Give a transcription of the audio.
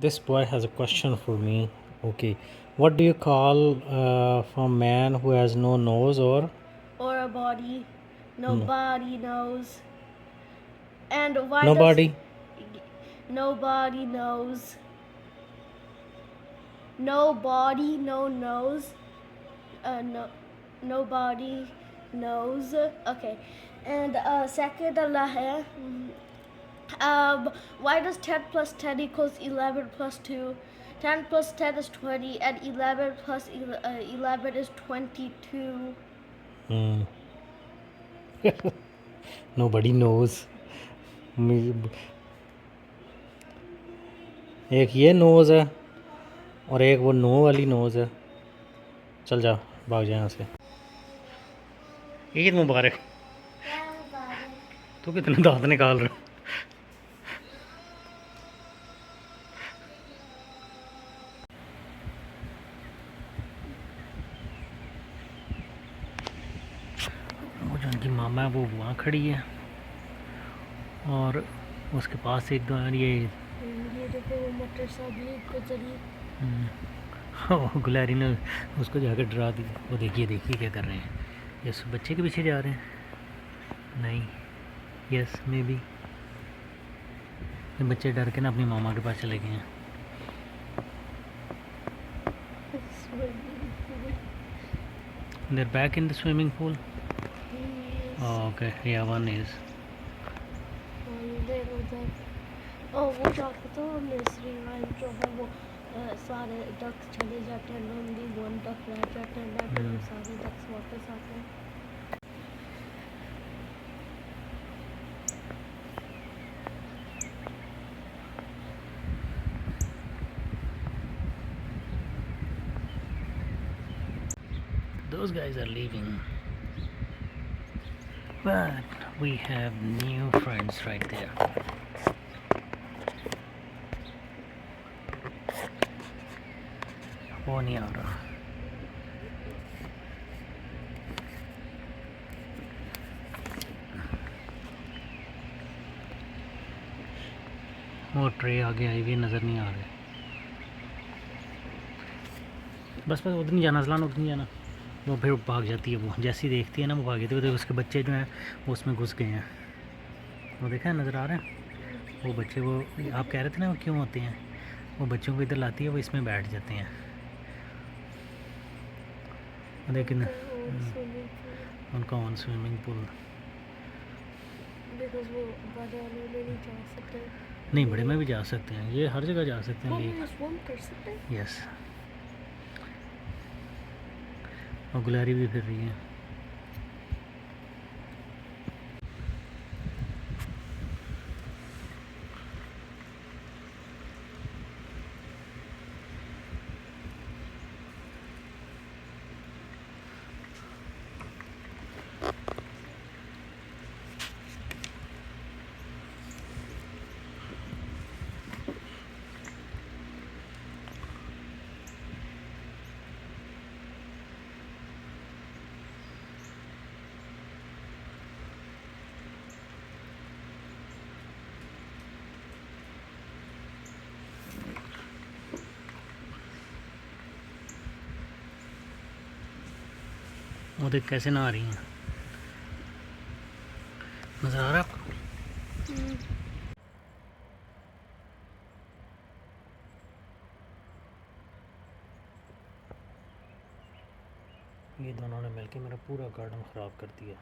This boy has a question for me. Okay, what do you call for man who has no nose or Or a body. no, Nobody knows. And why does nobody? nobody knows? Nobody no knows. No, nobody knows. Okay. And second Allah hai. Why does 10 plus 10 equals 11 plus 2? 10 plus 10 is 20 and 11 plus 11 is 22. Hmm. Nobody knows. एक ये nose है और एक वो no वाली nose है। चल जा, भाग जा यहाँ से। ईद मुबारक। तू कितने दांत निकाल रहा है? वो जो उनकी मामा है वो वहाँ खड़ी है और उसके पास एक दो ये देखो मोटरसाइकिल गुजरी। वो गुलहरी ने उसको जाकर डरा दिया। वो देखिए देखिए क्या कर रहे हैं। यस, बच्चे के पीछे जा रहे हैं। नहीं, यस मे बी ये बच्चे डर के ना अपनी मामा के पास चले गए हैं। They're back in the swimming pool. Oh, okay, yeah, one is. वो जाके तो नर्सरी में जो है वो सारे डक्स चले जाते हैं, ओनली वन डक रह जाते हैं, लेकिन सारे डक्स वापस आते हैं। Those guys are leaving, but we have new friends right there. वो नहीं आ रहा। वो ट्रे आगे आई हुई नज़र नहीं आ रहे। बस उधर नहीं जाना अज़लान, उधर नहीं जाना। वो फिर भाग जाती है। वो जैसी देखती है ना वो भाग जाती है। तो उसके बच्चे जो हैं वो उसमें घुस गए हैं। वो देखा है, नज़र आ रहा है। वो बच्चे वो आप कह रहे थे ना वो क्यों होते हैं, वो बच्चों को इधर लाती है, वो इसमें बैठ जाते हैं। लेकिन उनका ऑन स्विमिंग पूल नहीं, बड़े में भी जा सकते हैं, ये हर जगह जा सकते हैं। यस, और गुलारी भी फिर रही है। वो देख कैसे नहा रही हैं। नज़र आ रहा है आपको? ये दोनों ने मिलके मेरा पूरा गार्डन ख़राब कर दिया।